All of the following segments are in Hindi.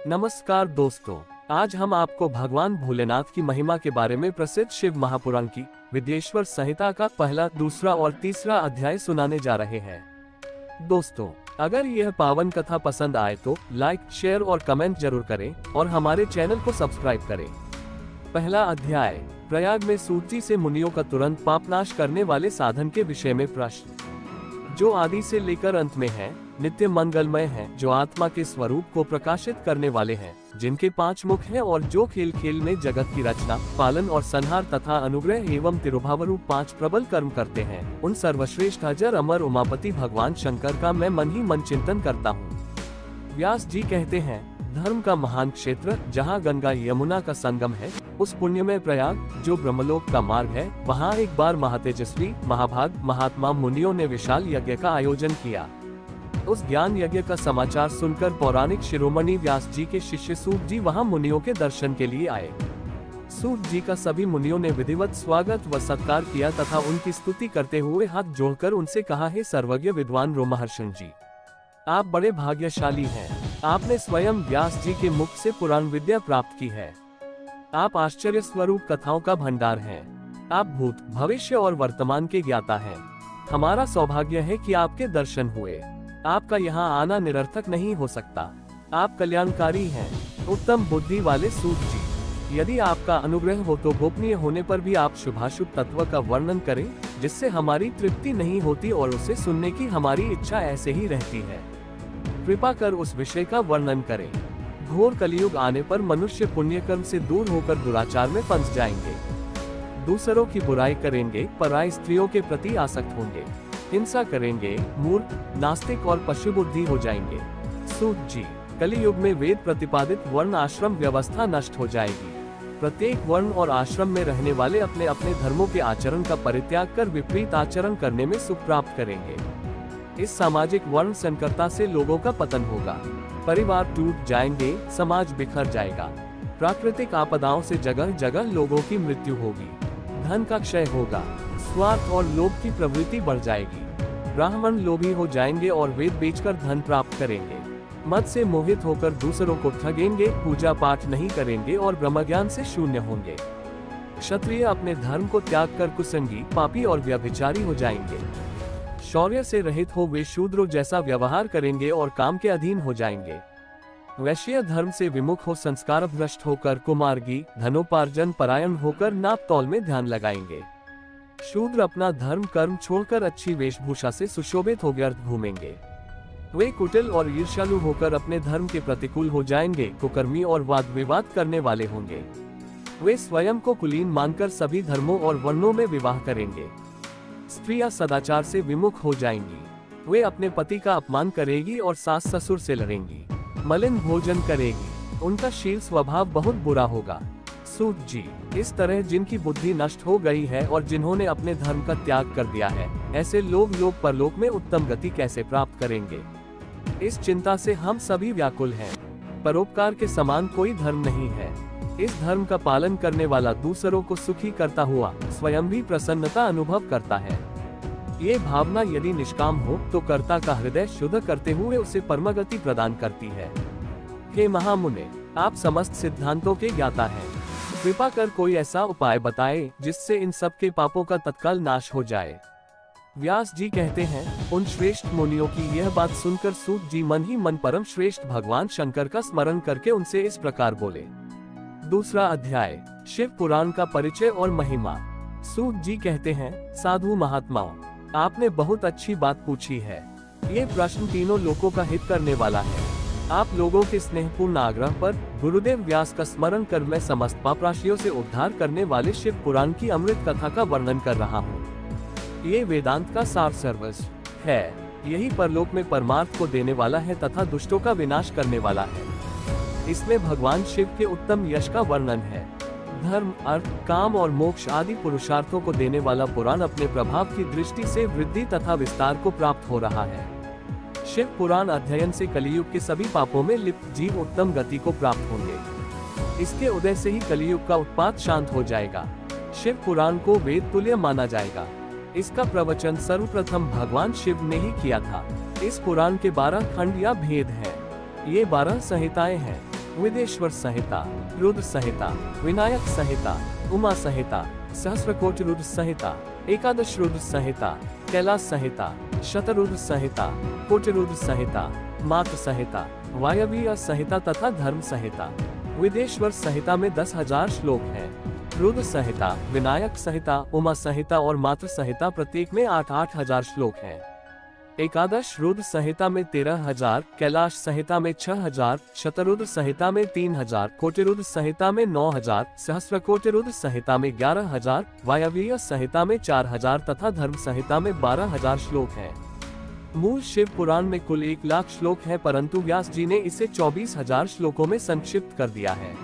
नमस्कार दोस्तों, आज हम आपको भगवान भोलेनाथ की महिमा के बारे में प्रसिद्ध शिव महापुराण की विदेश्वर संहिता का पहला, दूसरा और तीसरा अध्याय सुनाने जा रहे हैं। दोस्तों, अगर यह पावन कथा पसंद आए तो लाइक, शेयर और कमेंट जरूर करें और हमारे चैनल को सब्सक्राइब करें। पहला अध्याय, प्रयाग में सूत से मुनियों का तुरंत पापनाश करने वाले साधन के विषय में प्रश्न, जो आदि से लेकर अंत में है, नित्य मंगलमय हैं, जो आत्मा के स्वरूप को प्रकाशित करने वाले हैं, जिनके 5 मुख हैं और जो खेल खेल में जगत की रचना, पालन और संहार तथा अनुग्रह एवं तिरुभावरूप 5 प्रबल कर्म करते हैं, उन सर्वश्रेष्ठ अजर अमर उमापति भगवान शंकर का मैं मन ही मन चिंतन करता हूँ। व्यास जी कहते हैं, धर्म का महान क्षेत्र जहाँ गंगा यमुना का संगम है, उस पुण्यमय प्रयाग जो ब्रह्मलोक का मार्ग है, वहाँ एक बार महातेजस्वी महाभाग महात्मा मुनियों ने विशाल यज्ञ का आयोजन किया। उस ज्ञान यज्ञ का समाचार सुनकर पौराणिक शिरोमणि व्यास जी के शिष्य सूत जी वहाँ मुनियों के दर्शन के लिए आए। सूत जी का सभी मुनियों ने विधिवत स्वागत व सत्कार किया तथा उनकी स्तुति करते हुए हाथ जोड़कर उनसे कहा, हे सर्वज्ञ विद्वान रोमहर्षण जी, आप बड़े भाग्यशाली हैं। आपने स्वयं व्यास जी के मुख से पुराण विद्या प्राप्त की है। आप आश्चर्य स्वरूप कथाओं का भंडार हैं। आप भूत, भविष्य और वर्तमान के ज्ञाता हैं। हमारा सौभाग्य है कि आपके दर्शन हुए। आपका यहाँ आना निरर्थक नहीं हो सकता। आप कल्याणकारी हैं, उत्तम बुद्धि वाले सूत जी। यदि आपका अनुग्रह हो तो गोपनीय होने पर भी आप शुभाशुभ तत्व का वर्णन करें, जिससे हमारी तृप्ति नहीं होती और उसे सुनने की हमारी इच्छा ऐसे ही रहती है। कृपा कर उस विषय का वर्णन करें। घोर कलयुग आने पर मनुष्य पुण्य कर्म से दूर होकर दुराचार में फंस जाएंगे, दूसरों की बुराई करेंगे, पराई स्त्रियों के प्रति आसक्त होंगे, हिंसा करेंगे, मूर्ख, नास्तिक और पशु बुद्धि हो जाएंगे। सूत जी, कलियुग में वेद प्रतिपादित वर्ण आश्रम व्यवस्था नष्ट हो जाएगी। प्रत्येक वर्ण और आश्रम में रहने वाले अपने अपने धर्मों के आचरण का परित्याग कर विपरीत आचरण करने में सुख प्राप्त करेंगे। इस सामाजिक वर्ण संकरता से लोगों का पतन होगा, परिवार टूट जाएंगे, समाज बिखर जाएगा। प्राकृतिक आपदाओं से जगह जगह लोगों की मृत्यु होगी, धन का क्षय होगा, स्वार्थ और लोभ की प्रवृत्ति बढ़ जाएगी। ब्राह्मण लोभी हो जाएंगे और वेद बेचकर धन प्राप्त करेंगे। मद से मोहित होकर दूसरों को ठगेंगे, पूजा पाठ नहीं करेंगे और ब्रह्मज्ञान से शून्य होंगे। क्षत्रिय अपने धर्म को त्याग कर कुसंगी, पापी और व्यभिचारी हो जाएंगे। शौर्य से रहित हो वे शूद्रों जैसा व्यवहार करेंगे और काम के अधीन हो जाएंगे। वैश्य धर्म से विमुख हो संस्कार भ्रष्ट होकर कुमार्गी, धनोपार्जन परायण होकर नाप तौल में ध्यान लगाएंगे। शूद्र अपना धर्म कर्म छोड़कर अच्छी वेशभूषा से सुशोभित हो व्यर्थ घूमेंगे। वे कुटिल और ईर्ष्यालु होकर अपने धर्म के प्रतिकूल हो जाएंगे, कुकर्मी और वाद विवाद करने वाले होंगे। वे स्वयं को कुलीन मानकर सभी धर्मों और वर्णों में विवाह करेंगे। स्त्रियां सदाचार से विमुख हो जाएंगी। वे अपने पति का अपमान करेगी और सास ससुर से लड़ेंगी, मलिन भोजन करेगी। उनका शील स्वभाव बहुत बुरा होगा। सूत जी, इस तरह जिनकी बुद्धि नष्ट हो गई है और जिन्होंने अपने धर्म का त्याग कर दिया है, ऐसे लोग लोक परलोक में उत्तम गति कैसे प्राप्त करेंगे? इस चिंता से हम सभी व्याकुल हैं। परोपकार के समान कोई धर्म नहीं है। इस धर्म का पालन करने वाला दूसरों को सुखी करता हुआ स्वयं भी प्रसन्नता अनुभव करता है। ये भावना यदि निष्काम हो तो कर्ता का हृदय शुद्ध करते हुए उसे परमगति प्रदान करती है। हे महामुने, आप समस्त सिद्धांतों के ज्ञाता हैं। कृपा कर कोई ऐसा उपाय बताएं जिससे इन सब के पापों का तत्काल नाश हो जाए। व्यास जी कहते हैं, उन श्रेष्ठ मुनियों की यह बात सुनकर सूत जी मन ही मन परम श्रेष्ठ भगवान शंकर का स्मरण करके उनसे इस प्रकार बोले। दूसरा अध्याय, शिव पुराण का परिचय और महिमा। सूत जी कहते हैं, साधु महात्माओं, आपने बहुत अच्छी बात पूछी है। ये प्रश्न तीनों लोगों का हित करने वाला है। आप लोगों के स्नेहपूर्ण आग्रह पर गुरुदेव व्यास का स्मरण कर मैं समस्त पापराशियों से उद्धार करने वाले शिव पुराण की अमृत कथा का वर्णन कर रहा हूँ। ये वेदांत का सार सर्वस्व है। यही परलोक में परमार्थ को देने वाला है तथा दुष्टों का विनाश करने वाला है। इसमें भगवान शिव के उत्तम यश का वर्णन है। धर्म, अर्थ, काम और मोक्ष आदि पुरुषार्थों को देने वाला पुराण अपने प्रभाव की दृष्टि से वृद्धि तथा विस्तार को प्राप्त हो रहा है। शिव पुराण अध्ययन से कलियुग के सभी पापों में लिप्त जीव उत्तम गति को प्राप्त होंगे। इसके उदय से ही कलियुग का उत्पात शांत हो जाएगा। शिव पुराण को वेद तुल्य माना जाएगा। इसका प्रवचन सर्वप्रथम भगवान शिव ने ही किया था। इस पुराण के 12 खंड या भेद हैं। ये 12 संहिताएं हैं। विदेश्वर संहिता, रुद्र संहिता, विनायक संहिता, उमा संहिता, सहस्रकोटि रुद्र संहिता, एकादश रुद्र संहिता, कैलाश संहिता, शतरुद्र संहिता, कोटि रुद्र संहिता, मात्र संहिता, वायवीय संहिता तथा धर्म संहिता। विदेश्वर संहिता में 10,000 श्लोक हैं। रुद्र संहिता, विनायक संहिता, उमा संहिता और मात्र संहिता प्रत्येक में 8-8 हजार श्लोक हैं। एकादश रुद्र संहिता में 13,000, कैलाश संहिता में 6,000, शतरुद्र संहिता में 3,000, कोटि रुद्र संहिता में 9,000, सहस्रकोटि रुद्र संहिता में 11,000, वायवीय संहिता में 4,000 तथा धर्म संहिता में 12,000 श्लोक हैं। मूल शिव पुराण में कुल 1,00,000 श्लोक हैं, परंतु व्यास जी ने इसे 24,000 श्लोकों में संक्षिप्त कर दिया है।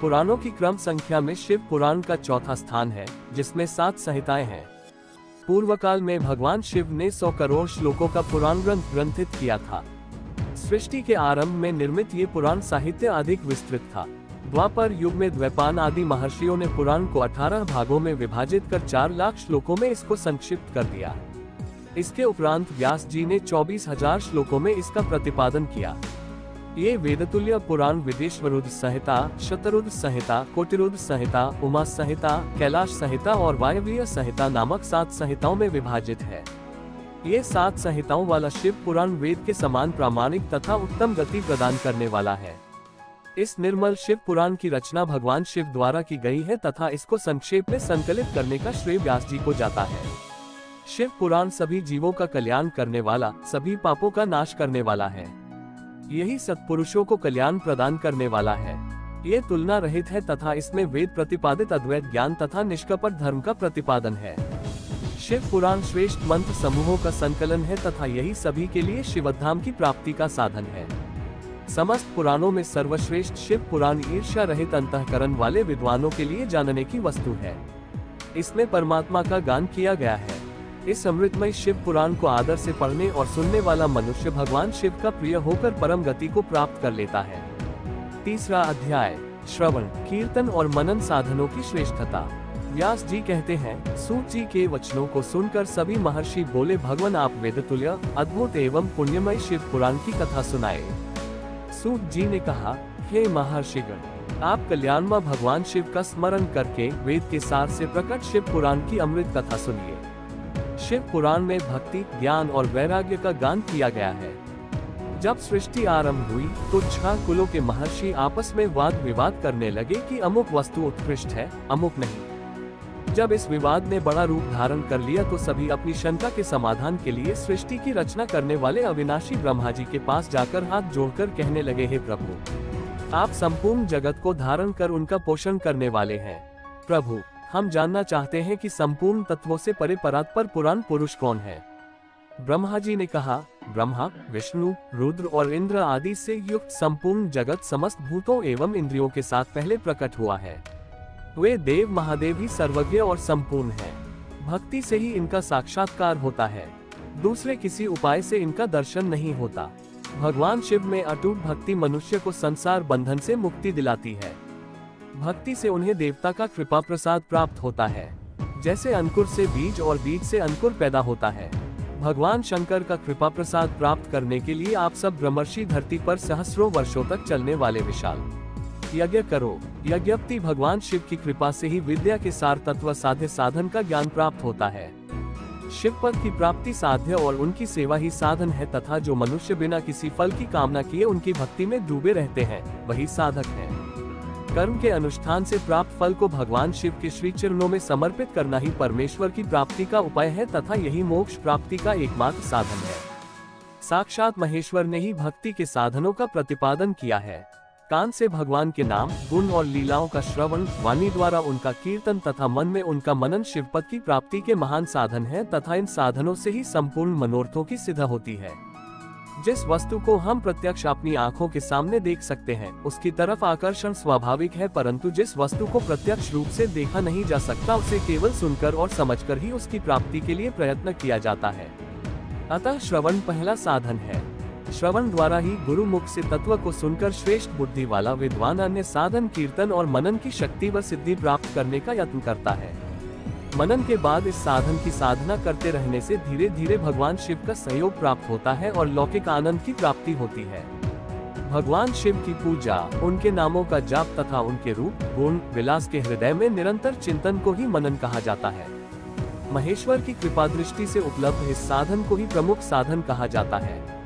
पुराणों की क्रम संख्या में शिव पुराण का चौथा स्थान है, जिसमें 7 संहिताएं हैं। पूर्व काल में भगवान शिव ने 100 करोड़ श्लोकों का पुराण ग्रंथित किया था। सृष्टि के आरंभ में निर्मित ये पुराण साहित्य अधिक विस्तृत था। द्वापर युग में द्वैपायन आदि महर्षियों ने पुराण को 18 भागों में विभाजित कर 4,00,000 श्लोकों में इसको संक्षिप्त कर दिया। इसके उपरांत व्यास जी ने 24,000 श्लोकों में इसका प्रतिपादन किया। ये वेदतुल्य पुराण विदेश्वरुद्र संहिता, शतरुद्र संहिता, कोटिरुद्र संहिता, उमा संहिता, कैलाश संहिता और वायवीय संहिता नामक 7 संहिताओं में विभाजित है। ये 7 संहिताओं वाला शिव पुराण वेद के समान प्रामाणिक तथा उत्तम गति प्रदान करने वाला है। इस निर्मल शिव पुराण की रचना भगवान शिव द्वारा की गई है तथा इसको संक्षेप में संकलित करने का श्रेय व्यास जी को जाता है। शिव पुराण सभी जीवों का कल्याण करने वाला, सभी पापों का नाश करने वाला है। यही सत्पुरुषों को कल्याण प्रदान करने वाला है। ये तुलना रहित है तथा इसमें वेद प्रतिपादित अद्वैत ज्ञान तथा निष्कपट धर्म का प्रतिपादन है। शिव पुराण श्रेष्ठ मंत्र समूहों का संकलन है तथा यही सभी के लिए शिवधाम की प्राप्ति का साधन है। समस्त पुराणों में सर्वश्रेष्ठ शिव पुराण ईर्ष्या रहित अंतःकरण वाले विद्वानों के लिए जानने की वस्तु है। इसमें परमात्मा का गान किया गया है। इस अमृतमय शिव पुराण को आदर से पढ़ने और सुनने वाला मनुष्य भगवान शिव का प्रिय होकर परम गति को प्राप्त कर लेता है। तीसरा अध्याय, श्रवण, कीर्तन और मनन साधनों की श्रेष्ठता। व्यास जी कहते हैं, सूत जी के वचनों को सुनकर सभी महर्षि बोले, भगवान आप वेदतुल्य, अद्भुत एवं पुण्यमय शिव पुराण की कथा सुनाए। सूत जी ने कहा, हे महर्षिगण, आप कल्याणमय भगवान शिव का स्मरण करके वेद के सार से प्रकट शिव पुराण की अमृत कथा सुनिए। शिव पुराण में भक्ति, ज्ञान और वैराग्य का गान किया गया है। जब सृष्टि आरंभ हुई तो 6 कुलों के महर्षि आपस में वाद विवाद करने लगे कि अमुक वस्तु उत्कृष्ट है, अमुक नहीं। जब इस विवाद ने बड़ा रूप धारण कर लिया तो सभी अपनी शंका के समाधान के लिए सृष्टि की रचना करने वाले अविनाशी ब्रह्मा जी के पास जाकर हाथ जोड़कर कहने लगे, हे प्रभु, आप संपूर्ण जगत को धारण कर उनका पोषण करने वाले हैं। प्रभु, हम जानना चाहते हैं कि संपूर्ण तत्वों से परे परात्पर पुराण पुरुष कौन है। ब्रह्मा जी ने कहा, ब्रह्मा, विष्णु, रुद्र और इंद्र आदि से युक्त संपूर्ण जगत समस्त भूतों एवं इंद्रियों के साथ पहले प्रकट हुआ है। वे देव महादेव ही सर्वज्ञ और संपूर्ण हैं। भक्ति से ही इनका साक्षात्कार होता है, दूसरे किसी उपाय से इनका दर्शन नहीं होता। भगवान शिव में अटूट भक्ति मनुष्य को संसार बंधन से मुक्ति दिलाती है। भक्ति से उन्हें देवता का कृपा प्रसाद प्राप्त होता है। जैसे अंकुर से बीज और बीज से अंकुर पैदा होता है, भगवान शंकर का कृपा प्रसाद प्राप्त करने के लिए आप सब ब्रह्मर्षि धरती पर सहस्रों वर्षों तक चलने वाले विशाल यज्ञ करो। यज्ञप्ति भगवान शिव की कृपा से ही विद्या के सार तत्व साध्य साधन का ज्ञान प्राप्त होता है। शिव पद की प्राप्ति साध्य और उनकी सेवा ही साधन है तथा जो मनुष्य बिना किसी फल की कामना किए उनकी भक्ति में डूबे रहते हैं, वही साधक है। कर्म के अनुष्ठान से प्राप्त फल को भगवान शिव के श्री चरणों में समर्पित करना ही परमेश्वर की प्राप्ति का उपाय है तथा यही मोक्ष प्राप्ति का एकमात्र साधन है। साक्षात महेश्वर ने ही भक्ति के साधनों का प्रतिपादन किया है। कान से भगवान के नाम, गुण और लीलाओं का श्रवण, वाणी द्वारा उनका कीर्तन तथा मन में उनका मनन शिवपद की प्राप्ति के महान साधन है तथा इन साधनों से ही संपूर्ण मनोरथों की सिद्ध होती है। जिस वस्तु को हम प्रत्यक्ष अपनी आंखों के सामने देख सकते हैं उसकी तरफ आकर्षण स्वाभाविक है, परंतु जिस वस्तु को प्रत्यक्ष रूप से देखा नहीं जा सकता उसे केवल सुनकर और समझकर ही उसकी प्राप्ति के लिए प्रयत्न किया जाता है। अतः श्रवण पहला साधन है। श्रवण द्वारा ही गुरु मुख से तत्व को सुनकर श्रेष्ठ बुद्धि वाला विद्वान अन्य साधन कीर्तन और मनन की शक्ति व सिद्धि प्राप्त करने का यत्न करता है। मनन के बाद इस साधन की साधना करते रहने से धीरे धीरे भगवान शिव का सहयोग प्राप्त होता है और लौकिक आनंद की प्राप्ति होती है। भगवान शिव की पूजा, उनके नामों का जाप तथा उनके रूप, गुण, विलास के हृदय में निरंतर चिंतन को ही मनन कहा जाता है। महेश्वर की कृपा दृष्टि से उपलब्ध इस साधन को ही प्रमुख साधन कहा जाता है।